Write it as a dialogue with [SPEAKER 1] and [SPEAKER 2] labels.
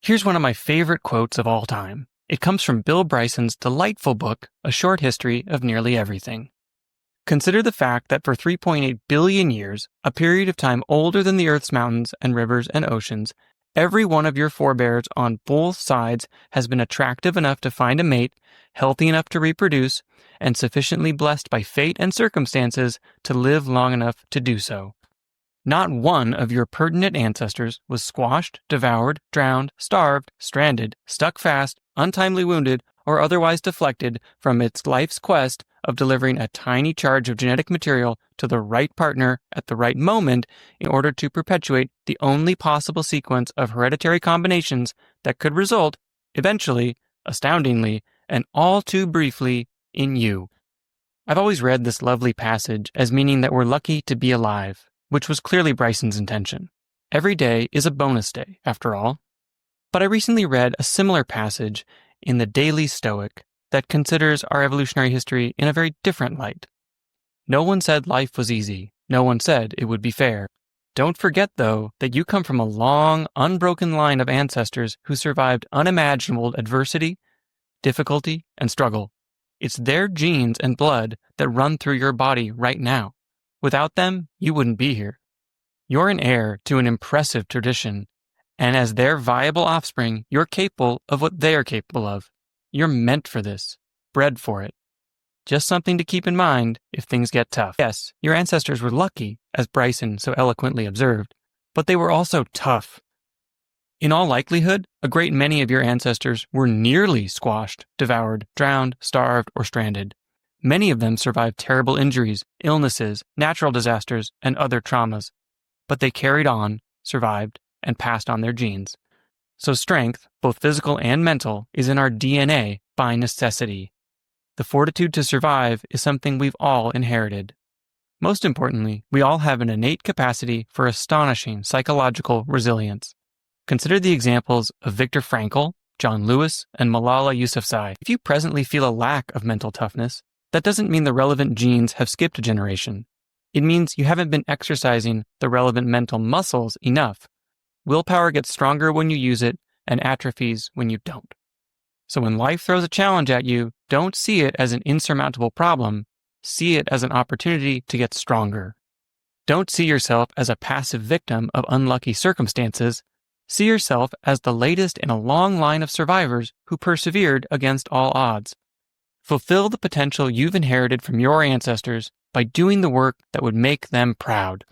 [SPEAKER 1] Here's one of my favorite quotes of all time. It comes from Bill Bryson's delightful book, A Short History of Nearly Everything. Consider the fact that for 3.8 billion years, a period of time older than the Earth's mountains and rivers and oceans, every one of your forebears on both sides has been attractive enough to find a mate, healthy enough to reproduce, and sufficiently blessed by fate and circumstances to live long enough to do so. Not one of your pertinent ancestors was squashed, devoured, drowned, starved, stranded, stuck fast, untimely wounded, or otherwise deflected from its life's quest of delivering a tiny charge of genetic material to the right partner at the right moment in order to perpetuate the only possible sequence of hereditary combinations that could result, eventually, astoundingly, and all too briefly, in you. I've always read this lovely passage as meaning that we're lucky to be alive, which was clearly Bryson's intention. Every day is a bonus day, after all. But I recently read a similar passage in the Daily Stoic that considers our evolutionary history in a very different light. No one said life was easy. No one said it would be fair. Don't forget, though, that you come from a long, unbroken line of ancestors who survived unimaginable adversity, difficulty, and struggle. It's their genes and blood that run through your body right now. Without them, you wouldn't be here. You're an heir to an impressive tradition, and as their viable offspring, you're capable of what they are capable of. You're meant for this, bred for it. Just something to keep in mind if things get tough. Yes, your ancestors were lucky, as Bryson so eloquently observed, but they were also tough. In all likelihood, a great many of your ancestors were nearly squashed, devoured, drowned, starved, or stranded. Many of them survived terrible injuries, illnesses, natural disasters, and other traumas. But they carried on, survived, and passed on their genes. So strength, both physical and mental, is in our DNA by necessity. The fortitude to survive is something we've all inherited. Most importantly, we all have an innate capacity for astonishing psychological resilience. Consider the examples of Viktor Frankl, John Lewis, and Malala Yousafzai. If you presently feel a lack of mental toughness, that doesn't mean the relevant genes have skipped a generation. It means you haven't been exercising the relevant mental muscles enough. Willpower gets stronger when you use it and atrophies when you don't. So when life throws a challenge at you, don't see it as an insurmountable problem. See it as an opportunity to get stronger. Don't see yourself as a passive victim of unlucky circumstances. See yourself as the latest in a long line of survivors who persevered against all odds. Fulfill the potential you've inherited from your ancestors by doing the work that would make them proud.